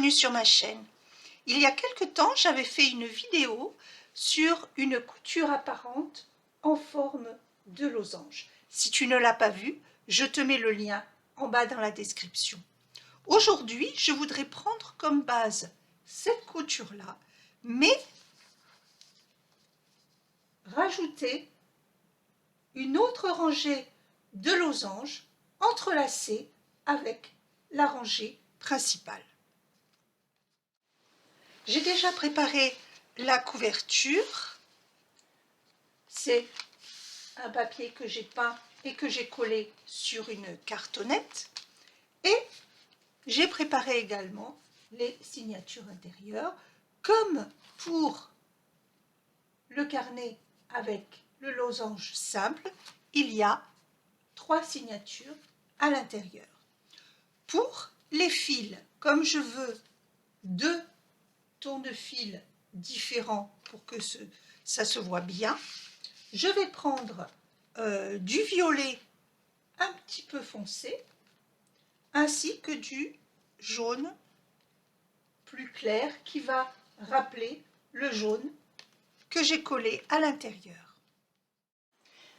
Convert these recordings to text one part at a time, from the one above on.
bienvenue sur ma chaîne. Il y a quelque temps, j'avais fait une vidéo sur une couture apparente en forme de losange. Si tu ne l'as pas vue, je te mets le lien en bas dans la description. Aujourd'hui, je voudrais prendre comme base cette couture-là, mais rajouter une autre rangée de losanges entrelacée avec la rangée principale. J'ai déjà préparé la couverture. C'est un papier que j'ai peint et que j'ai collé sur une cartonnette. Et j'ai préparé également les signatures intérieures. Comme pour le carnet avec le losange simple, il y a 3 signatures à l'intérieur. Pour les fils, comme je veux 2 tons de fil différents pour que ça se voit bien, je vais prendre du violet un petit peu foncé ainsi que du jaune plus clair qui va rappeler le jaune que j'ai collé à l'intérieur.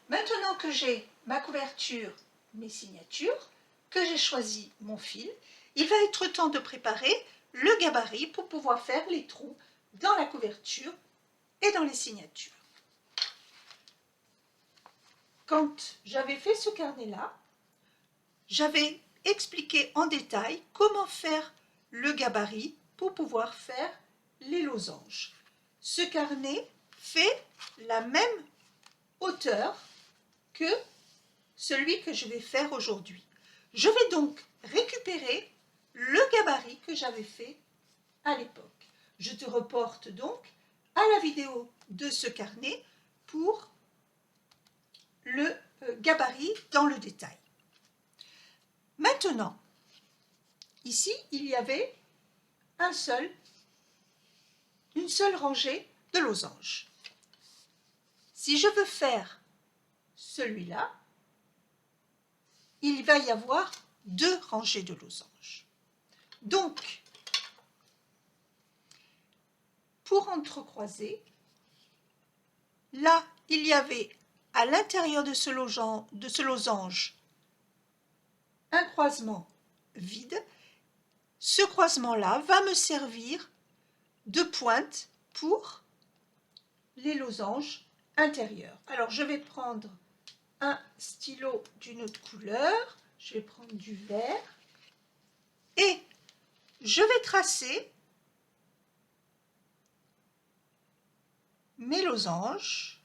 Maintenant que j'ai ma couverture, mes signatures, que j'ai choisi mon fil, il va être temps de préparer le gabarit pour pouvoir faire les trous dans la couverture et dans les signatures. Quand j'avais fait ce carnet-là, j'avais expliqué en détail comment faire le gabarit pour pouvoir faire les losanges. Ce carnet fait la même hauteur que celui que je vais faire aujourd'hui. Je vais donc récupérer le gabarit que j'avais fait à l'époque. Je te reporte donc à la vidéo de ce carnet pour le gabarit dans le détail. Maintenant, ici, il y avait une seule rangée de losanges. Si je veux faire celui-là, il va y avoir 2 rangées de losanges. Donc, pour entrecroiser, là, il y avait à l'intérieur de ce losange un croisement vide. Ce croisement-là va me servir de pointe pour les losanges intérieurs. Alors, je vais prendre un stylo d'une autre couleur, je vais prendre du vert et je vais tracer mes losanges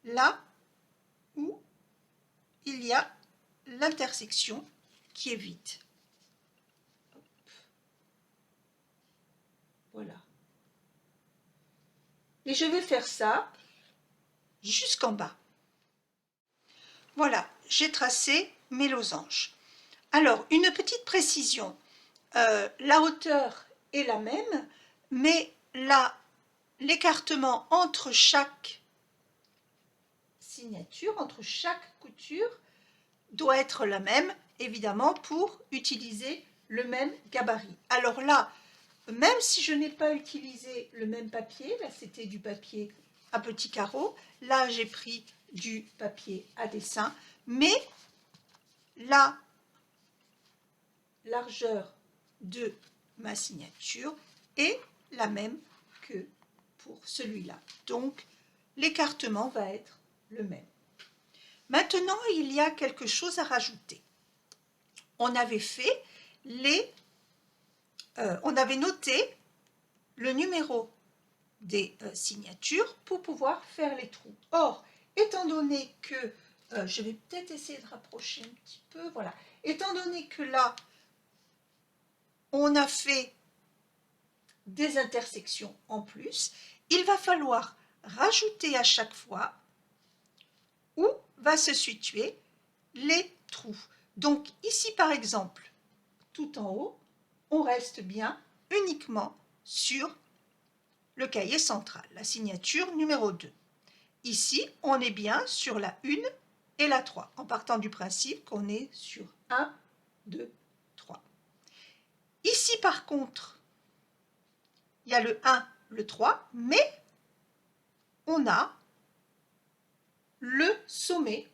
là où il y a l'intersection qui est vide. Voilà. Et je vais faire ça jusqu'en bas. Voilà, j'ai tracé mes losanges. Alors, une petite précision, la hauteur est la même, mais l'écartement entre chaque signature, entre chaque couture, doit être la même, évidemment, pour utiliser le même gabarit. Alors là, même si je n'ai pas utilisé le même papier, là c'était du papier à petits carreaux, là j'ai pris du papier à dessin, mais la largeur de ma signature est la même que pour celui-là. Donc l'écartement va être le même. Maintenant, il y a quelque chose à rajouter. On avait fait on avait noté le numéro des signatures pour pouvoir faire les trous. Or, étant donné que, je vais peut-être essayer de rapprocher un petit peu, voilà, étant donné que là, on a fait des intersections en plus, il va falloir rajouter à chaque fois où va se situer les trous. Donc ici par exemple, tout en haut, on reste bien uniquement sur le cahier central, la signature numéro 2. Ici, on est bien sur la 1 et la 3, en partant du principe qu'on est sur 1, 2, Ici, par contre, il y a le 1, le 3, mais on a le sommet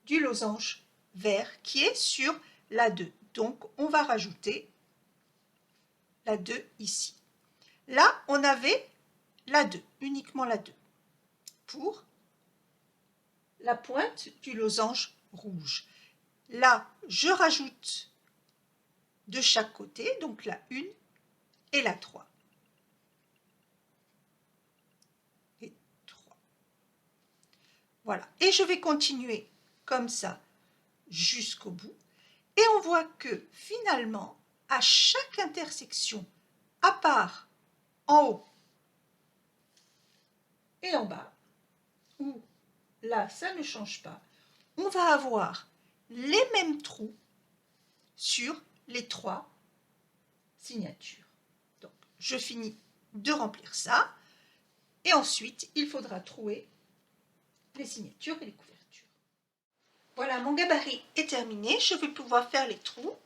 du losange vert qui est sur la 2. Donc, on va rajouter la 2 ici. Là, on avait la 2, uniquement la 2, pour la pointe du losange rouge. Là, je rajoute de chaque côté, donc la 1 et la 3. Et 3. Voilà. Et je vais continuer comme ça jusqu'au bout. Et on voit que finalement, à chaque intersection, à part en haut et en bas, où là, ça ne change pas, on va avoir les mêmes trous sur les 3 signatures. Donc, je finis de remplir ça. Et ensuite, il faudra trouver les signatures et les couvertures. Voilà, mon gabarit est terminé. Je vais pouvoir faire les trous.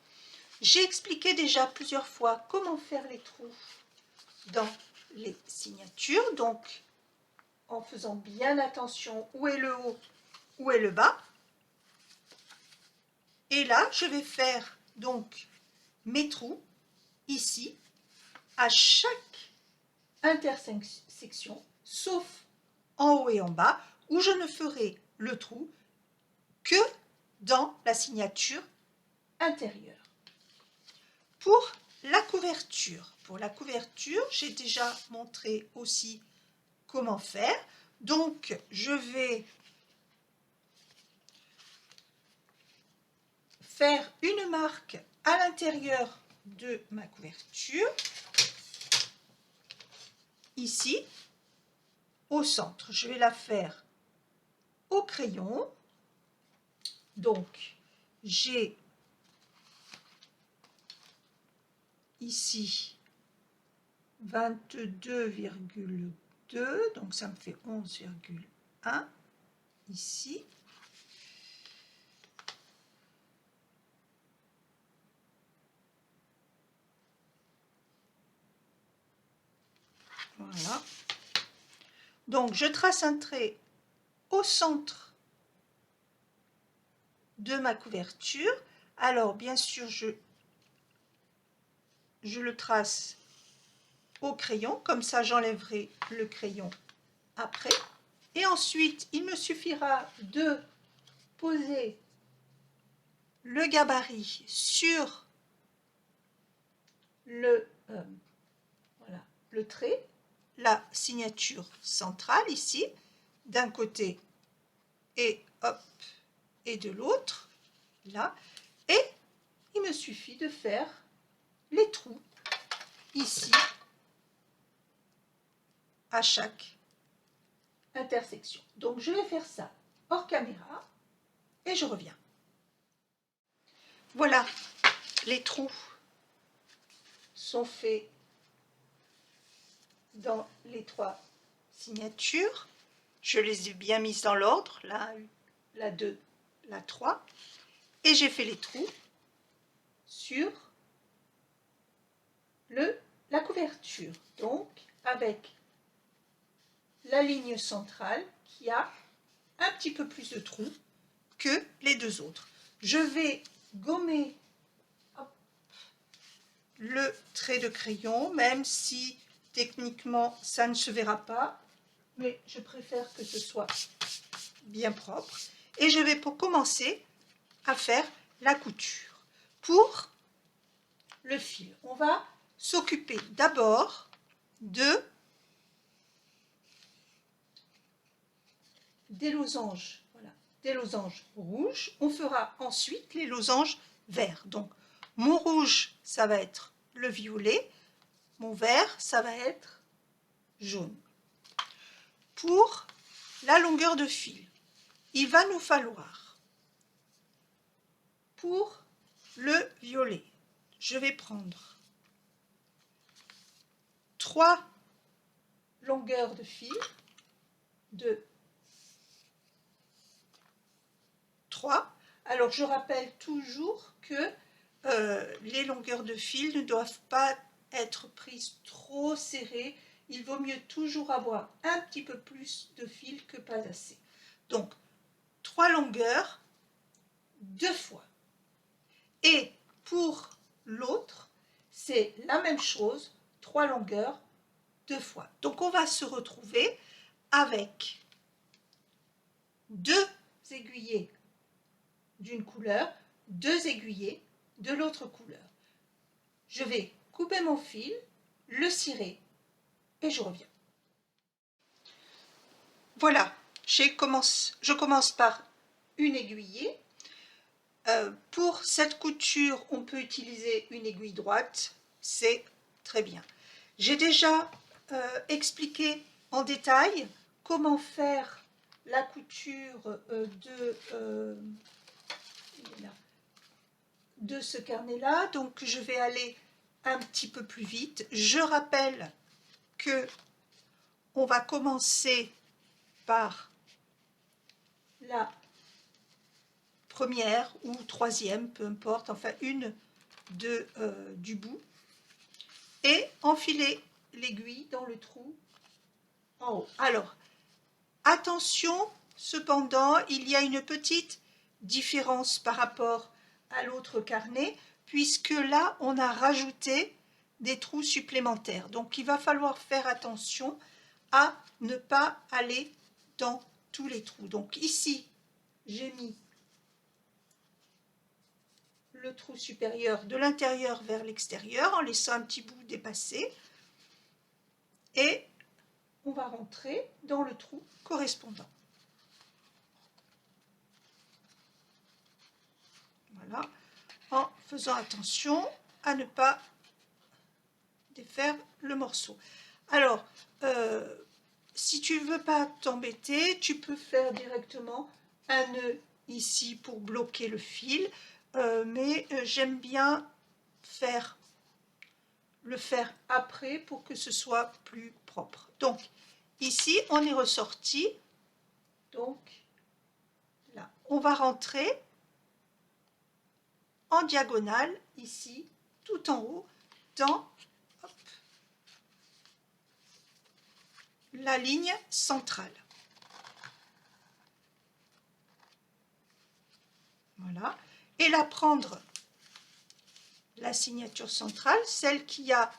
J'ai expliqué déjà plusieurs fois comment faire les trous dans les signatures. Donc, en faisant bien attention où est le haut, où est le bas. Et là, je vais faire donc mes trous ici à chaque intersection, sauf en haut et en bas, où je ne ferai le trou que dans la signature intérieure. Pour la couverture, j'ai déjà montré aussi comment faire. Donc, je vais faire une marque à l'intérieur de ma couverture, ici, au centre. Je vais la faire au crayon. Donc, j'ai ici 22,2, donc ça me fait 11,1 ici. Voilà. Donc, je trace un trait au centre de ma couverture. Alors, bien sûr, je le trace au crayon, comme ça j'enlèverai le crayon après. Et ensuite, il me suffira de poser le gabarit sur le trait, la signature centrale ici, d'un côté et hop, et de l'autre, là. Et il me suffit de faire les trous ici à chaque intersection. Donc je vais faire ça hors caméra et je reviens. Voilà, les trous sont faits dans les 3 signatures. Je les ai bien mises dans l'ordre, la 1, la 2, la 3. Et j'ai fait les trous sur la couverture. Donc, avec la ligne centrale qui a un petit peu plus de trous que les 2 autres. Je vais gommer le trait de crayon, même si techniquement ça ne se verra pas, mais je préfère que ce soit bien propre. Et je vais commencer à faire la couture. Pour le fil, on va s'occuper d'abord des losanges. Voilà, des losanges rouges. On fera ensuite les losanges verts. Donc, mon rouge, ça va être le violet. Mon vert, ça va être jaune. Pour la longueur de fil, il va nous falloir, pour le violet, je vais prendre 3 longueurs de fil, 2, 3. Alors, je rappelle toujours que les longueurs de fil ne doivent pas être prises trop serrées. Il vaut mieux toujours avoir un petit peu plus de fil que pas assez. Donc, 3 longueurs, 2 fois. Et pour l'autre, c'est la même chose, 3 longueurs, 2 fois. Donc, on va se retrouver avec 2 aiguillés d'une couleur, 2 aiguillés de l'autre couleur. Je vais couper mon fil, le cirer et je reviens. Voilà, je commence par une aiguillée. Pour cette couture, on peut utiliser une aiguille droite, c'est très bien. J'ai déjà expliqué en détail comment faire la couture de ce carnet-là, donc je vais aller un petit peu plus vite. Je rappelle que on va commencer par la première ou troisième, peu importe, enfin une du bout, et enfiler l'aiguille dans le trou en haut. Alors, attention, cependant, il y a une petite différence par rapport à l'autre carnet, puisque là, on a rajouté des trous supplémentaires. Donc, il va falloir faire attention à ne pas aller dans tous les trous. Donc, ici, j'ai mis le trou supérieur de l'intérieur vers l'extérieur en laissant un petit bout dépassé. Et on va rentrer dans le trou correspondant. Voilà, en faisant attention à ne pas défaire le morceau. Alors, si tu ne veux pas t'embêter, tu peux faire directement un nœud ici pour bloquer le fil, mais j'aime bien le faire après pour que ce soit plus propre. Donc, ici, on est ressorti. Donc, là, on va rentrer en diagonale, ici, tout en haut, dans la ligne centrale. Voilà. Et là, prendre la signature centrale, celle qui a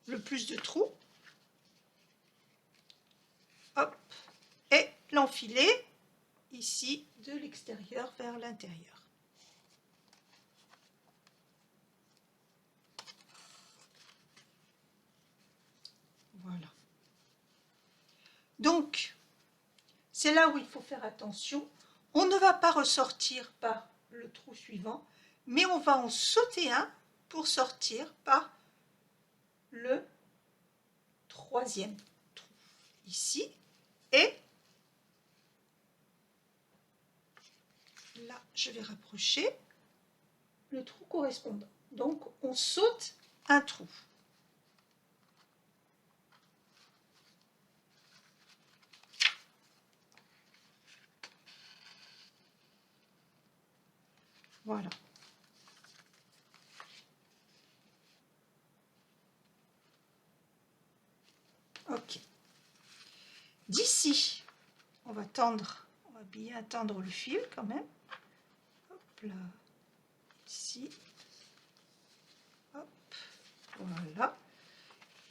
le plus de trous. Hop. Et l'enfiler ici de l'extérieur vers l'intérieur. Voilà. Donc, c'est là où il faut faire attention. On ne va pas ressortir par le trou suivant, mais on va en sauter un pour sortir par le troisième trou ici. Et là, je vais rapprocher le trou correspondant. Donc, on saute un trou. Voilà. Ok. D'ici, on va bien tendre le fil quand même. Hop là, ici. Hop, voilà.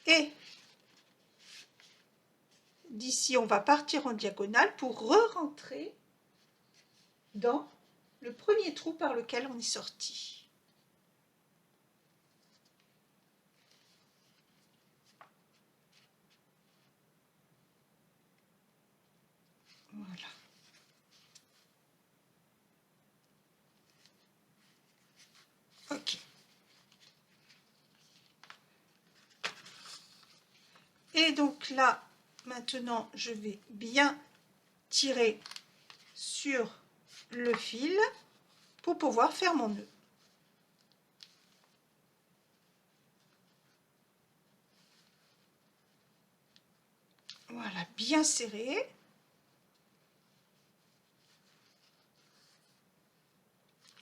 Et d'ici, on va partir en diagonale pour re-rentrer dans le premier trou par lequel on est sorti. Voilà. Ok. Et donc là, maintenant, je vais bien tirer sur le fil pour pouvoir faire mon nœud. Voilà, bien serré.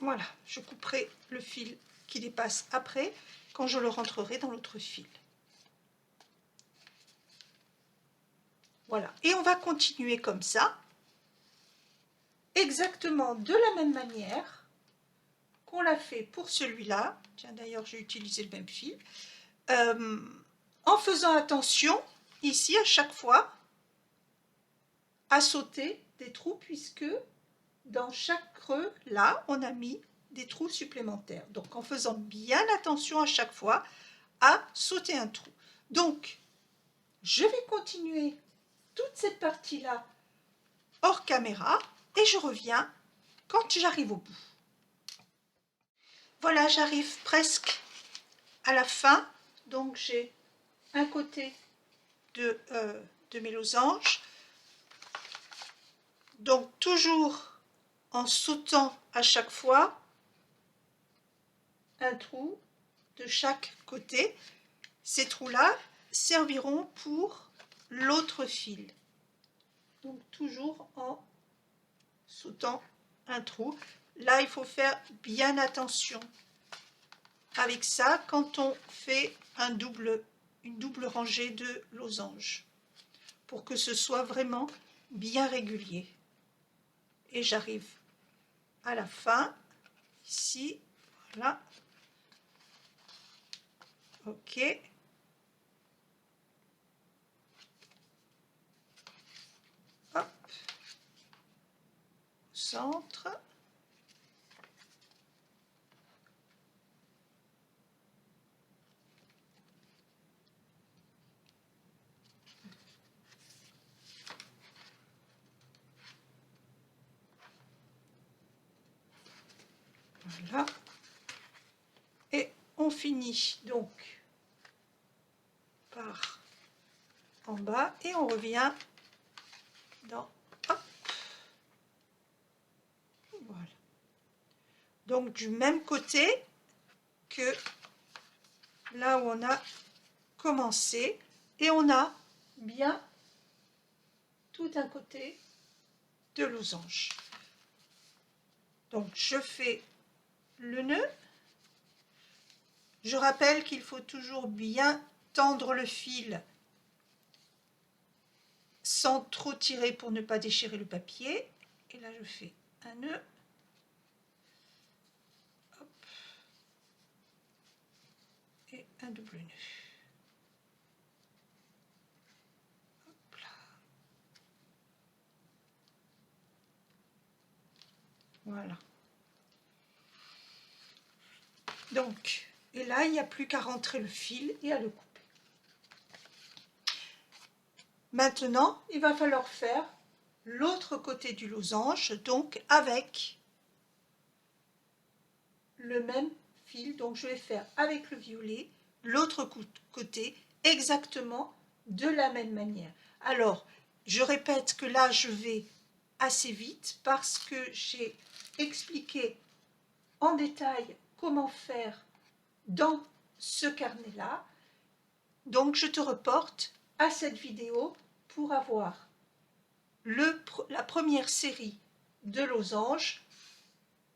Voilà, je couperai le fil qui dépasse après quand je le rentrerai dans l'autre fil. Voilà, et on va continuer comme ça, exactement de la même manière qu'on l'a fait pour celui-là. Tiens, d'ailleurs, j'ai utilisé le même fil. En faisant attention, ici, à chaque fois, à sauter des trous, puisque dans chaque creux, là, on a mis des trous supplémentaires. Donc, en faisant bien attention à chaque fois à sauter un trou. Donc, je vais continuer toute cette partie-là hors caméra et je reviens quand j'arrive au bout. Voilà, j'arrive presque à la fin. Donc, j'ai un côté de mes losanges. Donc, toujours en sautant à chaque fois un trou de chaque côté. Ces trous-là serviront pour l'autre fil. Donc, toujours en sautant un trou. Là, il faut faire bien attention avec ça quand on fait une double rangée de losanges pour que ce soit vraiment bien régulier. Et j'arrive à la fin, ici, voilà. Ok. Hop. Au centre. Voilà. Et on finit donc par en bas et on revient dans... Hop. Voilà. Donc du même côté que là où on a commencé et on a bien tout un côté de losange. Donc je fais le nœud. Je rappelle qu'il faut toujours bien tendre le fil sans trop tirer pour ne pas déchirer le papier. Et là je fais un nœud. Hop. Et un double nœud. Hop là. Voilà. Donc, et là, il n'y a plus qu'à rentrer le fil et à le couper. Maintenant, il va falloir faire l'autre côté du losange, donc avec le même fil. Donc, je vais faire avec le violet l'autre côté exactement de la même manière. Alors, je répète que là, je vais assez vite parce que j'ai expliqué en détail comment faire dans ce carnet-là. Donc, je te reporte à cette vidéo pour avoir la première série de losanges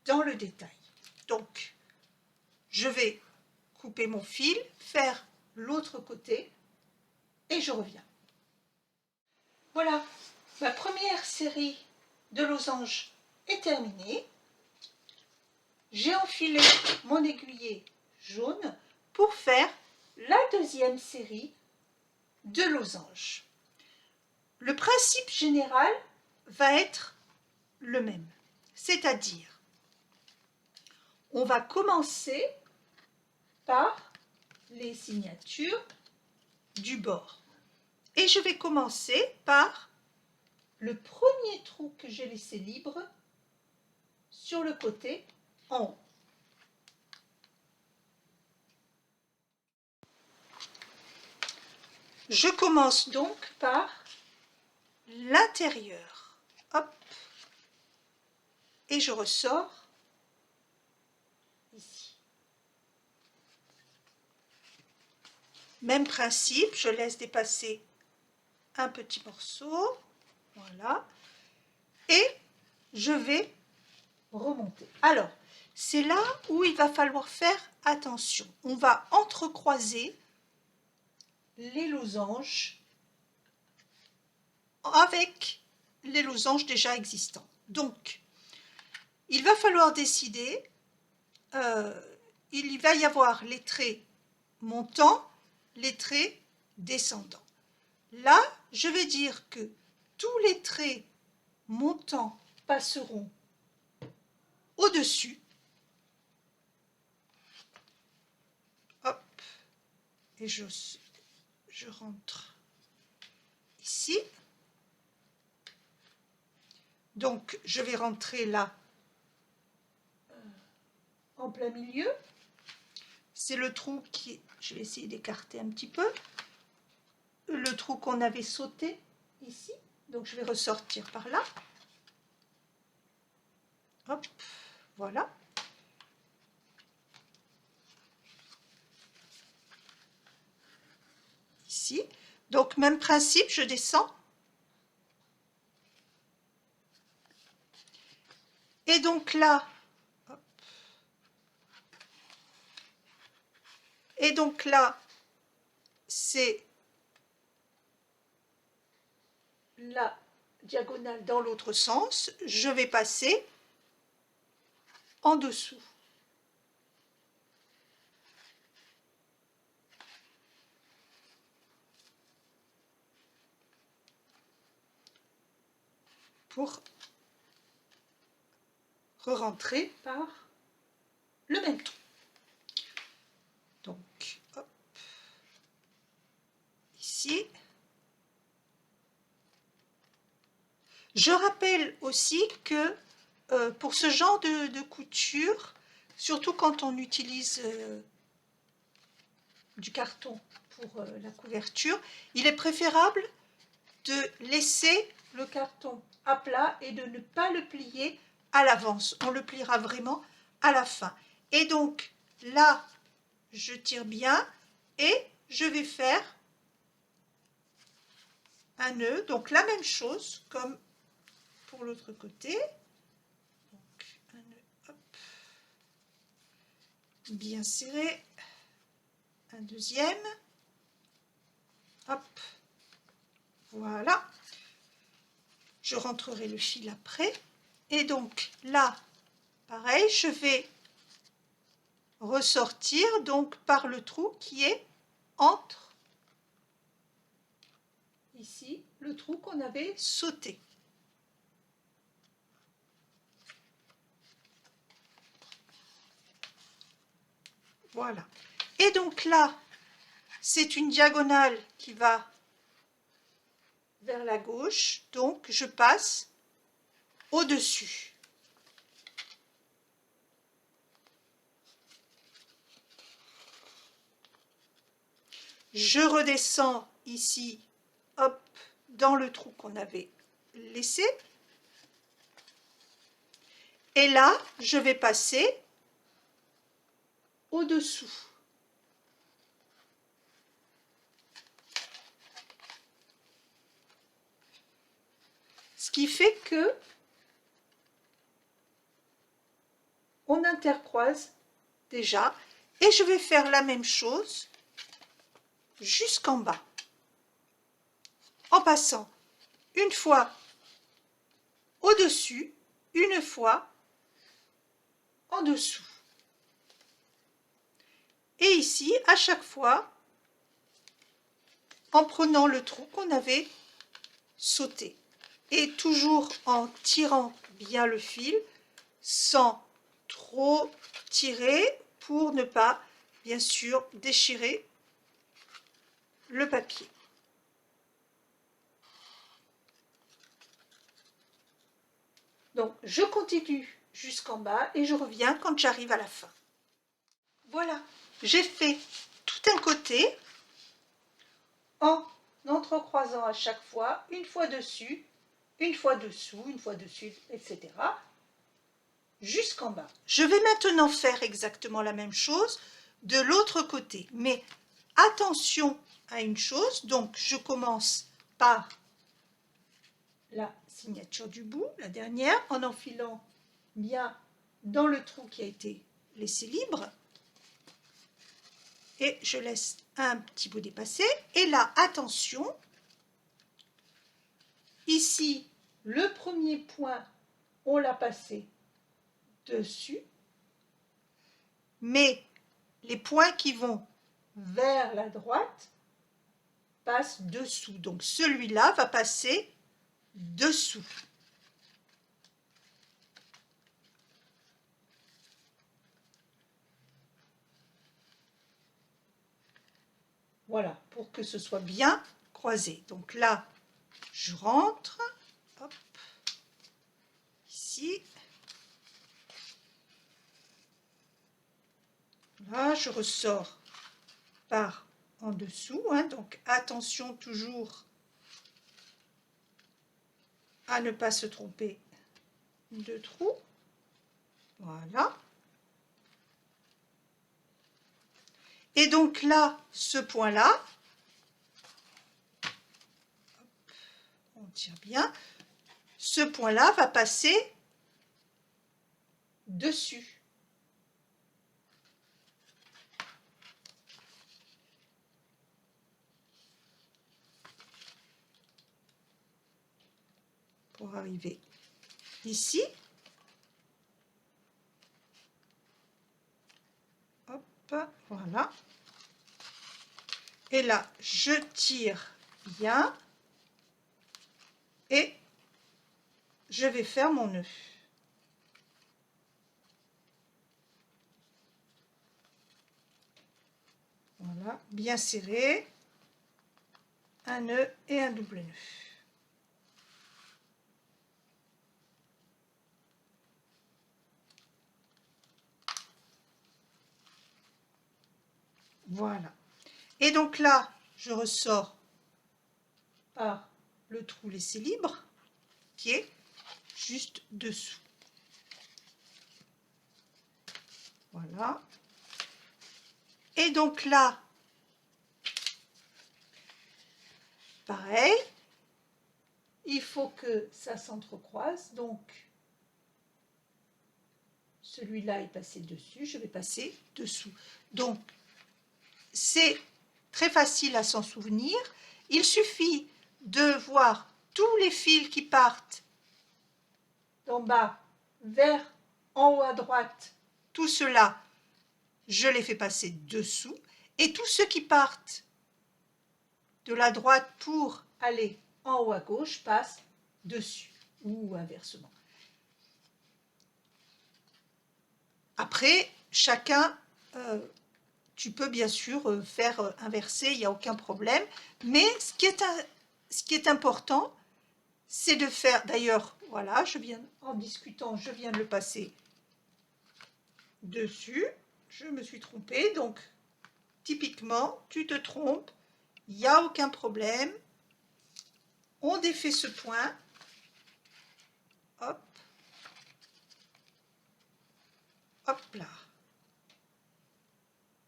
dans le détail. Donc, je vais couper mon fil, faire l'autre côté et je reviens. Voilà, ma première série de losanges est terminée. J'ai enfilé mon aiguillet jaune pour faire la deuxième série de losanges. Le principe général va être le même, c'est-à-dire on va commencer par les signatures du bord. Et je vais commencer par le premier trou que j'ai laissé libre sur le côté en haut. Je commence donc par l'intérieur. Hop. Et je ressors ici. Même principe, je laisse dépasser un petit morceau. Voilà. Et je vais remonter. Alors, c'est là où il va falloir faire attention. On va entrecroiser les losanges avec les losanges déjà existants. Donc, il va falloir décider, il va y avoir les traits montants, les traits descendants. Là, je vais dire que tous les traits montants passeront au-dessus. Hop, et je rentre ici. Donc, je vais rentrer là, en plein milieu. C'est le trou qui... Je vais essayer d'écarter un petit peu. Le trou qu'on avait sauté ici. Donc, je vais ressortir par là. Hop, voilà. Ici. Donc, même principe, je descends. Et donc là, hop. Et donc là, c'est la diagonale dans l'autre sens. Je vais passer en dessous. Pour re-rentrer par le même trou. Donc, hop, ici. Je rappelle aussi que pour ce genre de couture, surtout quand on utilise du carton pour la couverture, il est préférable de laisser le carton à plat et de ne pas le plier à l'avance. On le pliera vraiment à la fin. Et donc là, je tire bien et je vais faire un nœud. Donc la même chose comme pour l'autre côté. Donc un nœud, hop, bien serré. Un deuxième. Hop, voilà. Je rentrerai le fil après. Et donc là, pareil, je vais ressortir donc par le trou qui est entre ici le trou qu'on avait sauté. Voilà. Et donc là, c'est une diagonale qui va vers la gauche, donc je passe au-dessus. Je redescends ici, hop, dans le trou qu'on avait laissé. Et là, je vais passer au-dessous. Ce qui fait que on intercroise déjà et je vais faire la même chose jusqu'en bas en passant une fois au-dessus, une fois en dessous. Et ici, à chaque fois, en prenant le trou qu'on avait sauté. Et toujours en tirant bien le fil, sans trop tirer pour ne pas, bien sûr, déchirer le papier. Donc, je continue jusqu'en bas et je reviens quand j'arrive à la fin. Voilà, j'ai fait tout un côté en entrecroisant à chaque fois, une fois dessus, une fois dessous, une fois dessus, etc. jusqu'en bas. Je vais maintenant faire exactement la même chose de l'autre côté. Mais attention à une chose, donc je commence par la signature du bout, la dernière, en enfilant bien dans le trou qui a été laissé libre. Et je laisse un petit bout dépassé. Et là, attention, ici, le premier point, on l'a passé dessus, mais les points qui vont vers la droite passent dessous. Donc celui-là va passer dessous. Voilà, pour que ce soit bien croisé. Donc là, je rentre, hop, ici. Là, je ressors par en dessous, hein, donc attention toujours à ne pas se tromper de trou. Voilà. Et donc là, ce point-là, on tire bien, ce point-là va passer dessus. Pour arriver ici. Hop, voilà. Et là, je tire bien et je vais faire mon nœud. Voilà, bien serré. Un nœud et un double nœud. Voilà. Et donc là, je ressors par le trou laissé libre qui est juste dessous. Voilà. Et donc là, pareil, il faut que ça s'entrecroise. Donc, celui-là est passé dessus, je vais passer dessous. Donc, c'est très facile à s'en souvenir. Il suffit de voir tous les fils qui partent d'en bas vers en haut à droite. Tout cela, je les fais passer dessous. Et tous ceux qui partent de la droite pour aller en haut à gauche passent dessus ou inversement. Après, chacun, tu peux bien sûr faire inverser, il n'y a aucun problème. Mais ce qui est important, c'est de faire, d'ailleurs, voilà, en discutant, je viens de le passer dessus. Je me suis trompée, donc typiquement, tu te trompes, il n'y a aucun problème. On défait ce point. Hop. Hop là.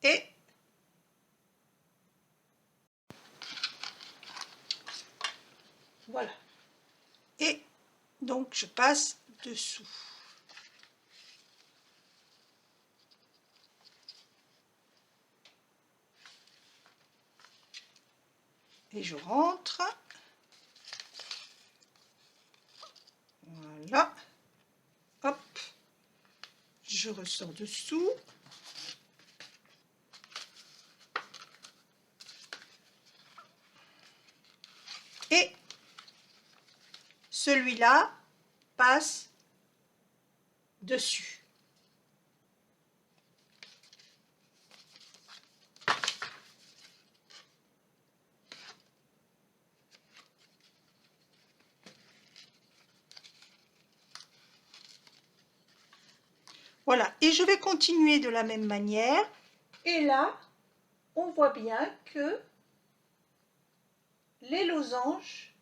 Et voilà. Et donc, je passe dessous. Et je rentre. Voilà. Hop. Je ressors dessous. Et celui-là passe dessus. Voilà, et je vais continuer de la même manière. Et là, on voit bien que les losanges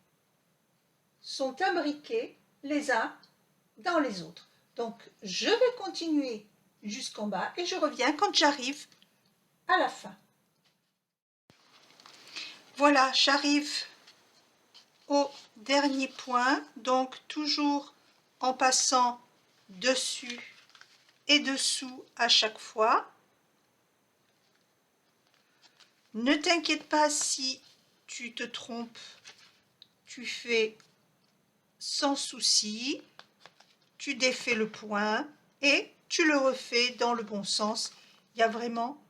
sont imbriqués les uns dans les autres. Donc, je vais continuer jusqu'en bas et je reviens quand j'arrive à la fin. Voilà, j'arrive au dernier point, donc toujours en passant dessus et dessous à chaque fois. Ne t'inquiète pas si tu te trompes, tu fais sans souci, tu défais le point et tu le refais dans le bon sens. Il n'y a vraiment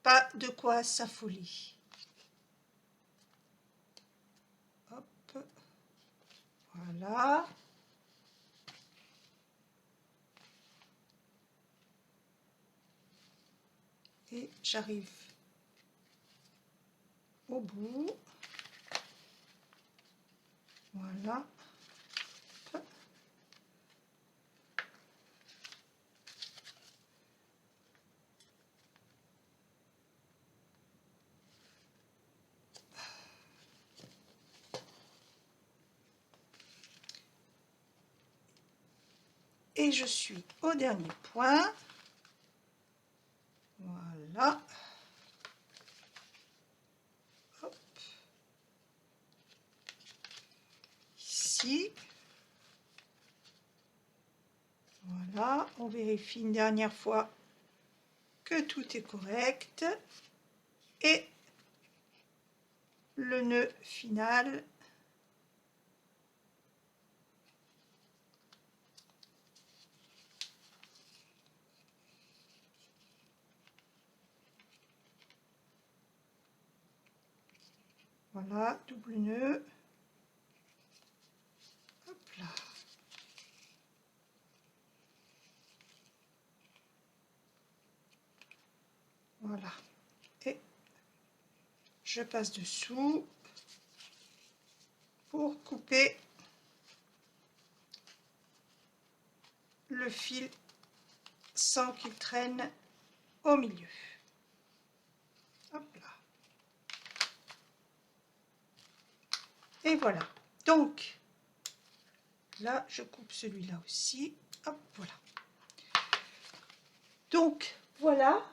pas de quoi s'affoler. Hop, voilà. Et j'arrive au bout. Voilà. Et je suis au dernier point. Voilà. Hop. Ici. Voilà, on vérifie une dernière fois que tout est correct. Et le nœud final. Voilà, double nœud. Hop là. Voilà. Et je passe dessous pour couper le fil sans qu'il traîne au milieu. Hop là. Et voilà. Donc, là, je coupe celui-là aussi. Hop, voilà. Donc, voilà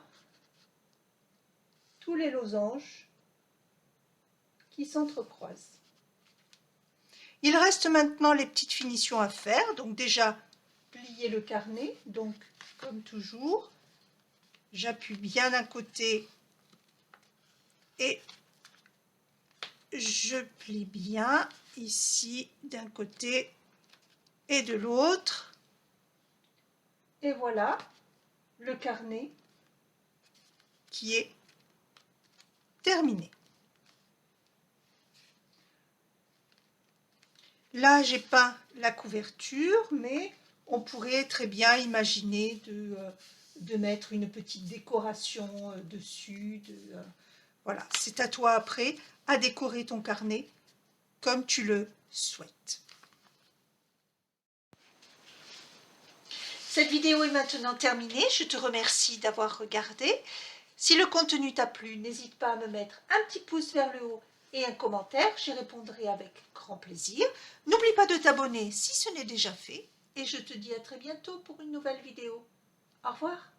tous les losanges qui s'entrecroisent. Il reste maintenant les petites finitions à faire. Donc déjà, plier le carnet. Donc, comme toujours, j'appuie bien d'un côté et je plie bien ici d'un côté et de l'autre. Et voilà le carnet qui est terminé. Là, j'ai peint la couverture, mais on pourrait très bien imaginer de mettre une petite décoration dessus. Voilà, c'est à toi après à décorer ton carnet comme tu le souhaites. Cette vidéo est maintenant terminée. Je te remercie d'avoir regardé. Si le contenu t'a plu, n'hésite pas à me mettre un petit pouce vers le haut et un commentaire. J'y répondrai avec grand plaisir. N'oublie pas de t'abonner si ce n'est déjà fait. Et je te dis à très bientôt pour une nouvelle vidéo. Au revoir.